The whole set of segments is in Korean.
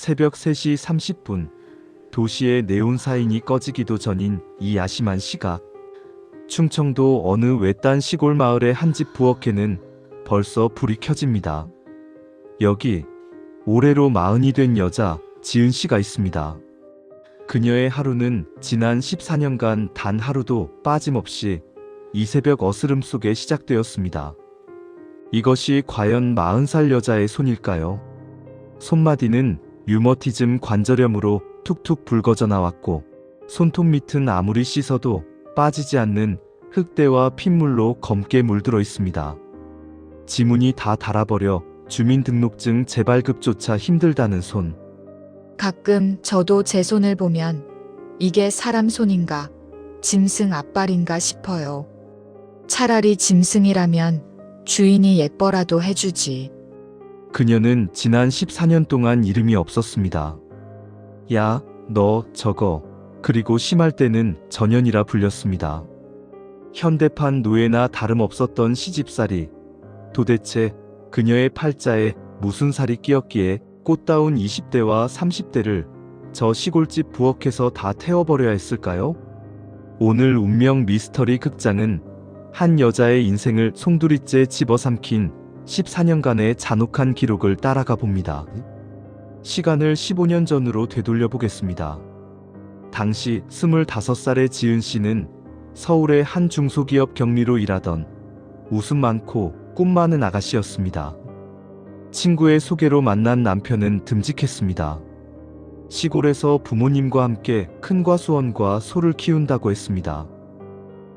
새벽 3시 30분, 도시의 네온사인이 꺼지기도 전인 이 야심한 시각. 충청도 어느 외딴 시골 마을의 한 집 부엌에는 벌써 불이 켜집니다. 여기 올해로 40이 된 여자 지은 씨가 있습니다. 그녀의 하루는 지난 14년간 단 하루도 빠짐없이 이 새벽 어스름 속에 시작되었습니다. 이것이 과연 40살 여자의 손일까요? 손마디는 류머티즘 관절염으로 툭툭 붉어져 나왔고, 손톱 밑은 아무리 씻어도 빠지지 않는 흙대와 핏물로 검게 물들어 있습니다. 지문이 다 닳아버려 주민등록증 재발급조차 힘들다는 손. 가끔 저도 제 손을 보면 이게 사람 손인가, 짐승 앞발인가 싶어요. 차라리 짐승이라면 주인이 예뻐라도 해주지. 그녀는 지난 14년 동안 이름이 없었습니다. 야, 너, 저거, 그리고 심할 때는 전현이라 불렸습니다. 현대판 노예나 다름없었던 시집살이, 도대체 그녀의 팔자에 무슨 살이 끼었기에 꽃다운 20대와 30대를 저 시골집 부엌에서 다 태워버려야 했을까요? 오늘 운명 미스터리 극장은 한 여자의 인생을 송두리째 집어삼킨 14년간의 잔혹한 기록을 따라가 봅니다. 시간을 15년 전으로 되돌려 보겠습니다. 당시 25살의 지은 씨는 서울의 한 중소기업 경리로 일하던 웃음 많고 꿈 많은 아가씨였습니다. 친구의 소개로 만난 남편은 듬직했습니다. 시골에서 부모님과 함께 큰과 수원과 소를 키운다고 했습니다.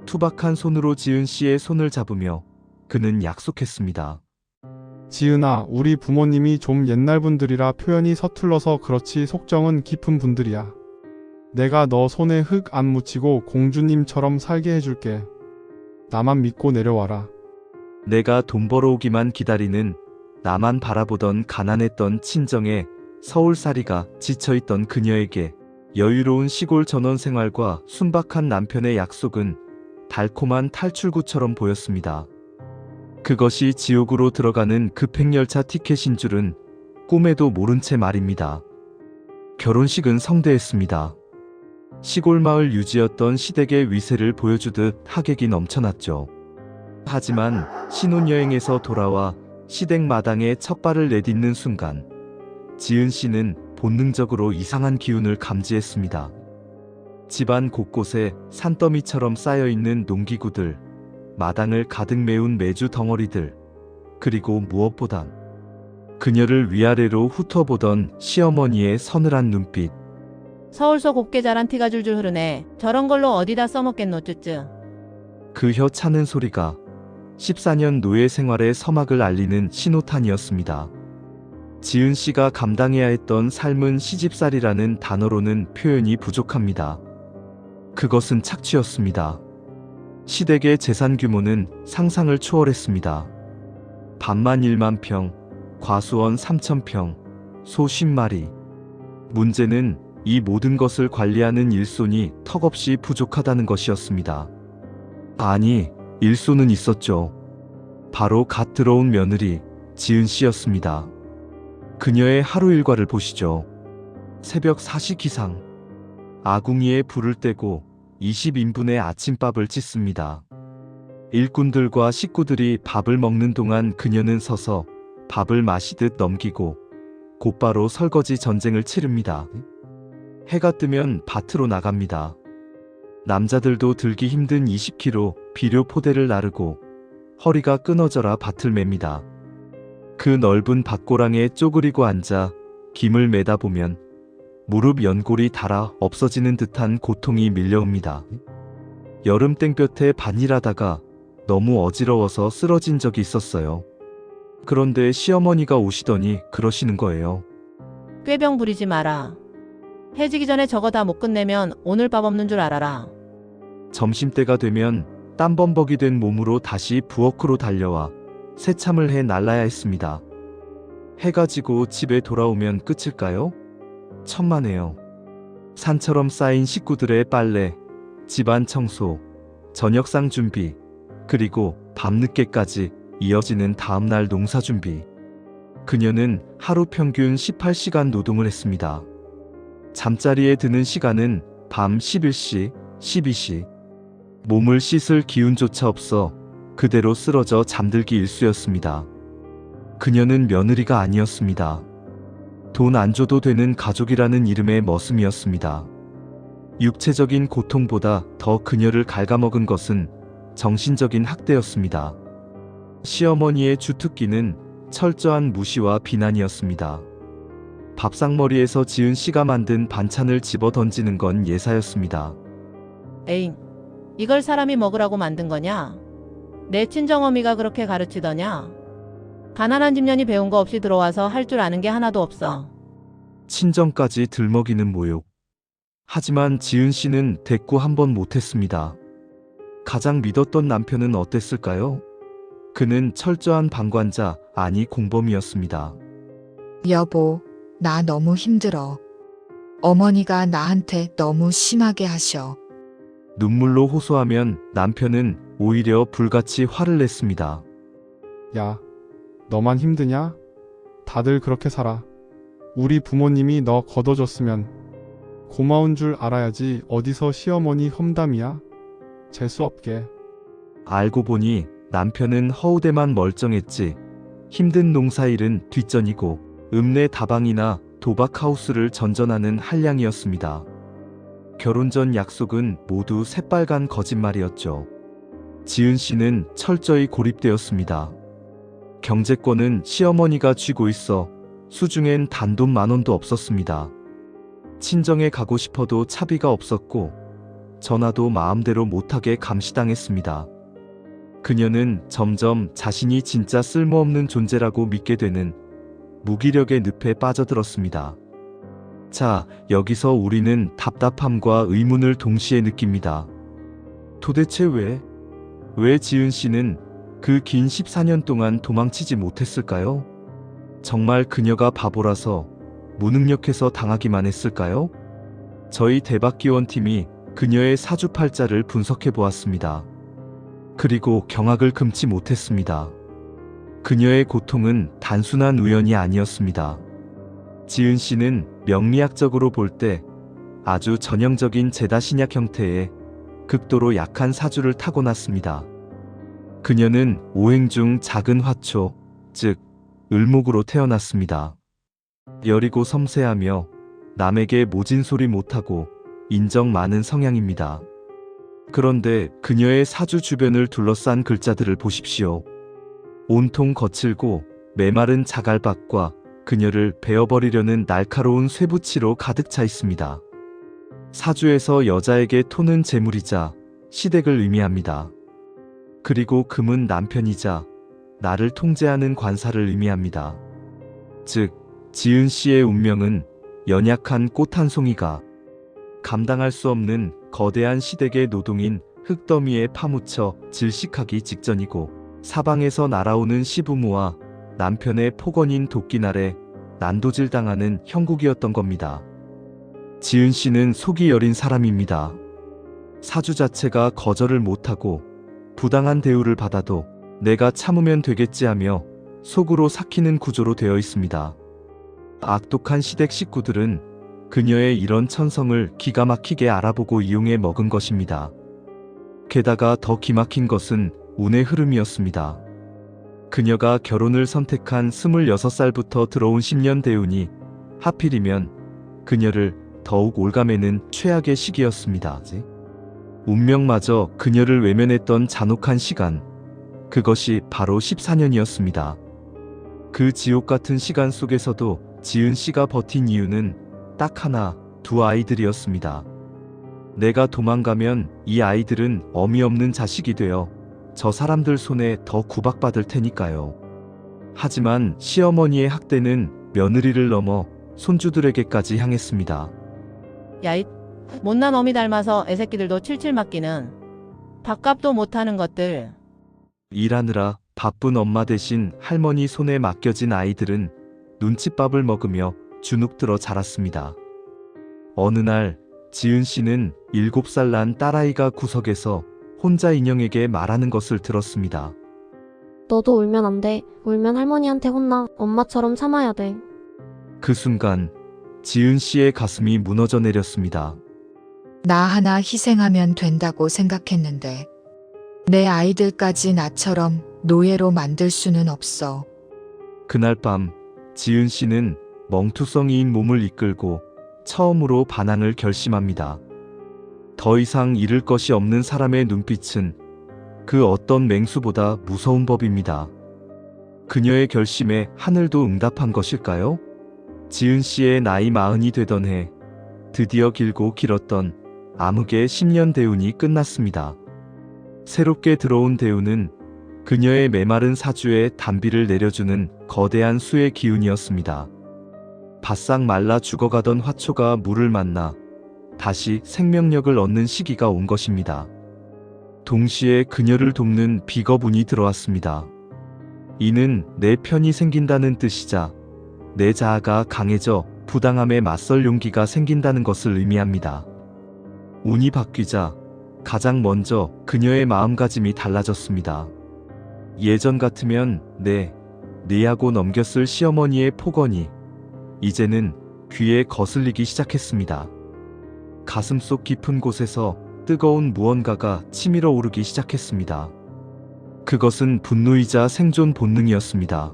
투박한 손으로 지은 씨의 손을 잡으며 그는 약속했습니다. 지은아, 우리 부모님이 좀 옛날 분들이라 표현이 서툴러서 그렇지 속정은 깊은 분들이야. 내가 너 손에 흙 안 묻히고 공주님처럼 살게 해줄게. 나만 믿고 내려와라. 내가 돈 벌어오기만 기다리는, 나만 바라보던 가난했던 친정에 서울살이가 지쳐있던 그녀에게 여유로운 시골 전원 생활과 순박한 남편의 약속은 달콤한 탈출구처럼 보였습니다. 그것이 지옥으로 들어가는 급행열차 티켓인 줄은 꿈에도 모른 채 말입니다. 결혼식은 성대했습니다. 시골 마을 유지였던 시댁의 위세를 보여주듯 하객이 넘쳐났죠. 하지만 신혼여행에서 돌아와 시댁 마당에 첫 발을 내딛는 순간 지은 씨는 본능적으로 이상한 기운을 감지했습니다. 집안 곳곳에 산더미처럼 쌓여있는 농기구들, 마당을 가득 메운 메주 덩어리들, 그리고 무엇보다 그녀를 위아래로 훑어보던 시어머니의 서늘한 눈빛. 서울서 곱게 자란 티가 줄줄 흐르네. 저런 걸로 어디다 써먹겠노 쯔쯔. 그 혀 차는 소리가 14년 노예 생활의 서막을 알리는 신호탄이었습니다. 지은 씨가 감당해야 했던 삶은 시집살이라는 단어로는 표현이 부족합니다. 그것은 착취였습니다. 시댁의 재산 규모는 상상을 초월했습니다. 반만 1만 평, 과수원 3,000평, 소 50마리. 문제는 이 모든 것을 관리하는 일손이 턱없이 부족하다는 것이었습니다. 아니, 일손은 있었죠. 바로 갓 들어온 며느리 지은 씨였습니다. 그녀의 하루 일과를 보시죠. 새벽 4시 기상. 아궁이에 불을 떼고 20인분의 아침밥을 짓습니다. 일꾼들과 식구들이 밥을 먹는 동안 그녀는 서서 밥을 마시듯 넘기고 곧바로 설거지 전쟁을 치릅니다. 해가 뜨면 밭으로 나갑니다. 남자들도 들기 힘든 20kg 비료 포대를 나르고 허리가 끊어져라 밭을 맵니다. 그 넓은 밭고랑에 쪼그리고 앉아 김을 매다 보면 무릎 연골이 닳아 없어지는 듯한 고통이 밀려옵니다. 여름 땡볕에 반일하다가 너무 어지러워서 쓰러진 적이 있었어요. 그런데 시어머니가 오시더니 그러시는 거예요. 꾀병 부리지 마라. 해지기 전에 저거 다 못 끝내면 오늘 밥 없는 줄 알아라. 점심때가 되면 땀범벅이 된 몸으로 다시 부엌으로 달려와 새참을 해 날라야 했습니다. 해가 지고 집에 돌아오면 끝일까요? 천만에요. 산처럼 쌓인 식구들의 빨래, 집안 청소, 저녁상 준비, 그리고 밤늦게까지 이어지는 다음날 농사 준비. 그녀는 하루 평균 18시간 노동을 했습니다. 잠자리에 드는 시간은 밤 11시, 12시. 몸을 씻을 기운조차 없어 그대로 쓰러져 잠들기 일쑤였습니다. 그녀는 며느리가 아니었습니다. 돈 안 줘도 되는 가족이라는 이름의 머슴이었습니다. 육체적인 고통보다 더 그녀를 갉아먹은 것은 정신적인 학대였습니다. 시어머니의 주특기는 철저한 무시와 비난이었습니다. 밥상머리에서 지은 씨가 만든 반찬을 집어 던지는 건 예사였습니다. 에잉, 이걸 사람이 먹으라고 만든 거냐? 내 친정어미가 그렇게 가르치더냐? 가난한 집년이 배운 거 없이 들어와서 할 줄 아는 게 하나도 없어. 친정까지 들먹이는 모욕. 하지만 지은 씨는 대꾸 한 번 못했습니다. 가장 믿었던 남편은 어땠을까요? 그는 철저한 방관자, 아니 공범이었습니다. 여보, 나 너무 힘들어. 어머니가 나한테 너무 심하게 하셔. 눈물로 호소하면 남편은 오히려 불같이 화를 냈습니다. 야, 너만 힘드냐? 다들 그렇게 살아. 우리 부모님이 너 걷어줬으면 고마운 줄 알아야지. 어디서 시어머니 험담이야? 재수없게. 알고 보니 남편은 허우대만 멀쩡했지 힘든 농사일은 뒷전이고 읍내 다방이나 도박하우스를 전전하는 한량이었습니다. 결혼 전 약속은 모두 새빨간 거짓말이었죠. 지은 씨는 철저히 고립되었습니다. 경제권은 시어머니가 쥐고 있어 수중엔 단돈 10,000원도 없었습니다. 친정에 가고 싶어도 차비가 없었고 전화도 마음대로 못하게 감시당했습니다. 그녀는 점점 자신이 진짜 쓸모없는 존재라고 믿게 되는 무기력의 늪에 빠져들었습니다. 자, 여기서 우리는 답답함과 의문을 동시에 느낍니다. 도대체 왜 지은 씨는 그 긴 14년 동안 도망치지 못했을까요? 정말 그녀가 바보라서 무능력해서 당하기만 했을까요? 저희 대박기원팀이 그녀의 사주팔자를 분석해 보았습니다. 그리고 경악을 금치 못했습니다. 그녀의 고통은 단순한 우연이 아니었습니다. 지은 씨는 명리학적으로 볼 때 아주 전형적인 제다신약 형태의 극도로 약한 사주를 타고났습니다. 그녀는 오행 중 작은 화초, 즉 을목으로 태어났습니다. 여리고 섬세하며 남에게 모진 소리 못하고 인정 많은 성향입니다. 그런데 그녀의 사주 주변을 둘러싼 글자들을 보십시오. 온통 거칠고 메마른 자갈밭과 그녀를 베어버리려는 날카로운 쇠붙이로 가득 차 있습니다. 사주에서 여자에게 토는 재물이자 시댁을 의미합니다. 그리고 금은 남편이자 나를 통제하는 관사를 의미합니다. 즉, 지은 씨의 운명은 연약한 꽃 한 송이가 감당할 수 없는 거대한 시댁의 노동인 흙더미에 파묻혀 질식하기 직전이고 사방에서 날아오는 시부모와 남편의 폭언인 도끼날에 난도질당하는 형국이었던 겁니다. 지은 씨는 속이 여린 사람입니다. 사주 자체가 거절을 못하고 부당한 대우를 받아도 내가 참으면 되겠지 하며 속으로 삭히는 구조로 되어 있습니다. 악독한 시댁 식구들은 그녀의 이런 천성을 기가 막히게 알아보고 이용해 먹은 것입니다. 게다가 더 기막힌 것은 운의 흐름이었습니다. 그녀가 결혼을 선택한 26살부터 들어온 10년 대운이 하필이면 그녀를 더욱 올가매는 최악의 시기였습니다. 운명마저 그녀를 외면했던 잔혹한 시간, 그것이 바로 14년이었습니다. 그 지옥 같은 시간 속에서도 지은 씨가 버틴 이유는 딱 하나, 두 아이들이었습니다. 내가 도망가면 이 아이들은 어미 없는 자식이 되어 저 사람들 손에 더 구박받을 테니까요. 하지만 시어머니의 학대는 며느리를 넘어 손주들에게까지 향했습니다. 야잇, 못난 어미 닮아서 애새끼들도 칠칠 맞기는. 밥값도 못하는 것들. 일하느라 바쁜 엄마 대신 할머니 손에 맡겨진 아이들은 눈칫밥을 먹으며 주눅들어 자랐습니다. 어느 날 지은 씨는 7살 난 딸아이가 구석에서 혼자 인형에게 말하는 것을 들었습니다. 너도 울면 안 돼. 울면 할머니한테 혼나. 엄마처럼 참아야 돼. 그 순간 지은 씨의 가슴이 무너져 내렸습니다. 나 하나 희생하면 된다고 생각했는데 내 아이들까지 나처럼 노예로 만들 수는 없어. 그날 밤 지은 씨는 멍투성이인 몸을 이끌고 처음으로 반항을 결심합니다. 더 이상 잃을 것이 없는 사람의 눈빛은 그 어떤 맹수보다 무서운 법입니다. 그녀의 결심에 하늘도 응답한 것일까요? 지은 씨의 나이 40이 되던 해 드디어 길고 길었던 암흑의 10년 대운이 끝났습니다. 새롭게 들어온 대운은 그녀의 메마른 사주에 단비를 내려주는 거대한 수의 기운이었습니다. 바싹 말라 죽어가던 화초가 물을 만나 다시 생명력을 얻는 시기가 온 것입니다. 동시에 그녀를 돕는 비겁운이 들어왔습니다. 이는 내 편이 생긴다는 뜻이자 내 자아가 강해져 부당함에 맞설 용기가 생긴다는 것을 의미합니다. 운이 바뀌자 가장 먼저 그녀의 마음가짐이 달라졌습니다. 예전 같으면 네 하고 넘겼을 시어머니의 폭언이 이제는 귀에 거슬리기 시작했습니다. 가슴속 깊은 곳에서 뜨거운 무언가가 치밀어 오르기 시작했습니다. 그것은 분노이자 생존 본능이었습니다.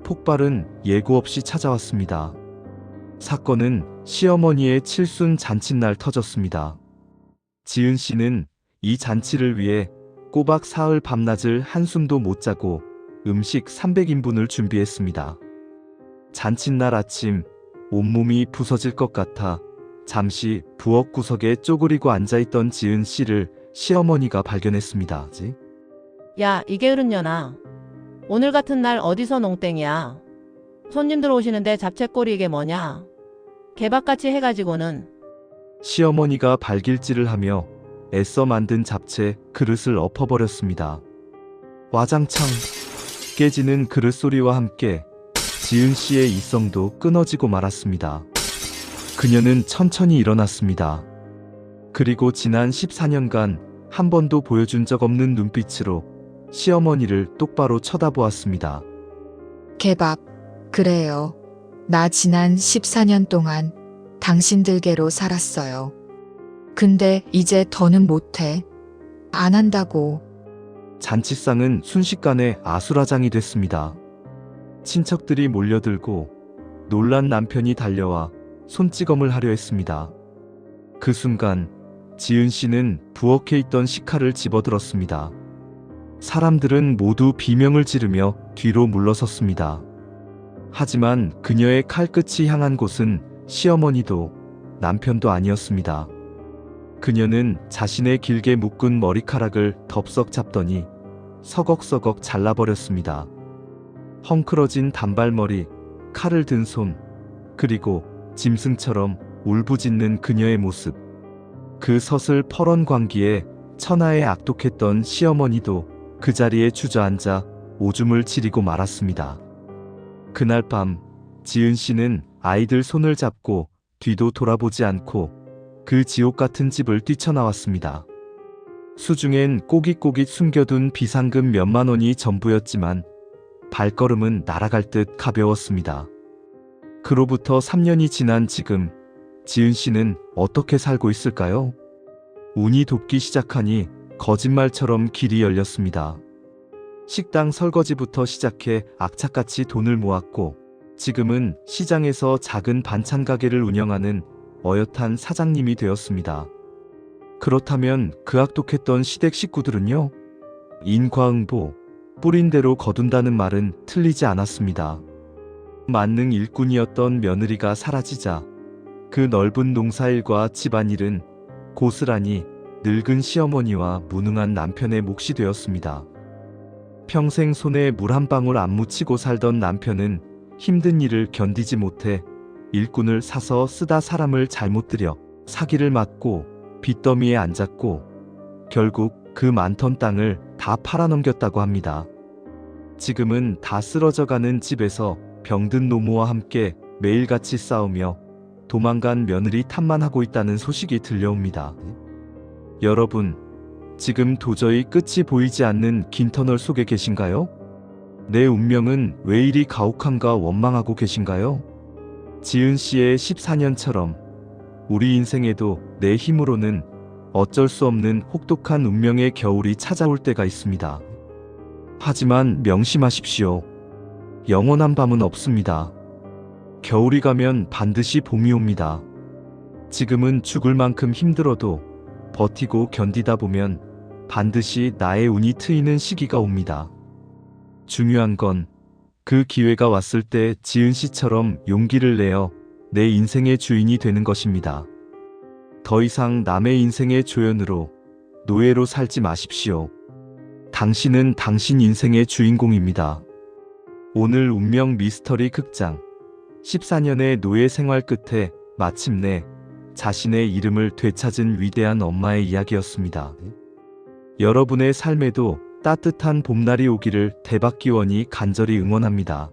폭발은 예고 없이 찾아왔습니다. 사건은 시어머니의 칠순 잔칫날 터졌습니다. 지은 씨는 이 잔치를 위해 꼬박 사흘 밤낮을 한숨도 못 자고 음식 300인분을 준비했습니다. 잔칫날 아침 온몸이 부서질 것 같아 잠시 부엌 구석에 쪼그리고 앉아있던 지은 씨를 시어머니가 발견했습니다. 야, 이게 흐른년아. 오늘 같은 날 어디서 농땡이야. 손님들 오시는데 잡채꼬리 이게 뭐냐. 개밥같이 해가지고는. 시어머니가 발길질을 하며 애써 만든 잡채 그릇을 엎어버렸습니다. 와장창 깨지는 그릇 소리와 함께 지은 씨의 이성도 끊어지고 말았습니다. 그녀는 천천히 일어났습니다. 그리고 지난 14년간 한 번도 보여준 적 없는 눈빛으로 시어머니를 똑바로 쳐다보았습니다. 개밥, 그래요. 나 지난 14년 동안 당신들께로 살았어요. 근데 이제 더는 못해. 안 한다고. 잔치상은 순식간에 아수라장이 됐습니다. 친척들이 몰려들고 놀란 남편이 달려와 손찌검을 하려 했습니다. 그 순간 지은 씨는 부엌에 있던 식칼을 집어들었습니다. 사람들은 모두 비명을 지르며 뒤로 물러섰습니다. 하지만 그녀의 칼끝이 향한 곳은 시어머니도 남편도 아니었습니다. 그녀는 자신의 길게 묶은 머리카락을 덥석 잡더니 서걱서걱 잘라버렸습니다. 헝클어진 단발머리, 칼을 든 손, 그리고 짐승처럼 울부짖는 그녀의 모습. 그 서슬 퍼런 광기에 천하에 악독했던 시어머니도 그 자리에 주저앉아 오줌을 지리고 말았습니다. 그날 밤 지은 씨는 아이들 손을 잡고 뒤도 돌아보지 않고 그 지옥 같은 집을 뛰쳐나왔습니다. 수중엔 꼬깃꼬깃 숨겨둔 비상금 몇만 원이 전부였지만 발걸음은 날아갈 듯 가벼웠습니다. 그로부터 3년이 지난 지금 지은 씨는 어떻게 살고 있을까요? 운이 돕기 시작하니 거짓말처럼 길이 열렸습니다. 식당 설거지부터 시작해 악착같이 돈을 모았고 지금은 시장에서 작은 반찬 가게를 운영하는 어엿한 사장님이 되었습니다. 그렇다면 그 악독했던 시댁 식구들은요? 인과응보, 뿌린 대로 거둔다는 말은 틀리지 않았습니다. 만능 일꾼이었던 며느리가 사라지자 그 넓은 농사일과 집안일은 고스란히 늙은 시어머니와 무능한 남편의 몫이 되었습니다. 평생 손에 물 한 방울 안 묻히고 살던 남편은 힘든 일을 견디지 못해 일꾼을 사서 쓰다 사람을 잘못 들여 사기를 맞고 빚더미에 앉았고 결국 그 많던 땅을 다 팔아넘겼다고 합니다. 지금은 다 쓰러져가는 집에서 병든 노모와 함께 매일같이 싸우며 도망간 며느리 탓만 하고 있다는 소식이 들려옵니다. 여러분, 지금 도저히 끝이 보이지 않는 긴 터널 속에 계신가요? 내 운명은 왜 이리 가혹한가 원망하고 계신가요? 지은 씨의 14년처럼 우리 인생에도 내 힘으로는 어쩔 수 없는 혹독한 운명의 겨울이 찾아올 때가 있습니다. 하지만 명심하십시오. 영원한 밤은 없습니다. 겨울이 가면 반드시 봄이 옵니다. 지금은 죽을 만큼 힘들어도 버티고 견디다 보면 반드시 나의 운이 트이는 시기가 옵니다. 중요한 건 그 기회가 왔을 때 지은 씨처럼 용기를 내어 내 인생의 주인이 되는 것입니다. 더 이상 남의 인생의 조연으로 노예로 살지 마십시오. 당신은 당신 인생의 주인공입니다. 오늘 운명 미스터리 극장 14년의 노예 생활 끝에 마침내 자신의 이름을 되찾은 위대한 엄마의 이야기였습니다. 여러분의 삶에도 따뜻한 봄날이 오기를 대박기원이 간절히 응원합니다.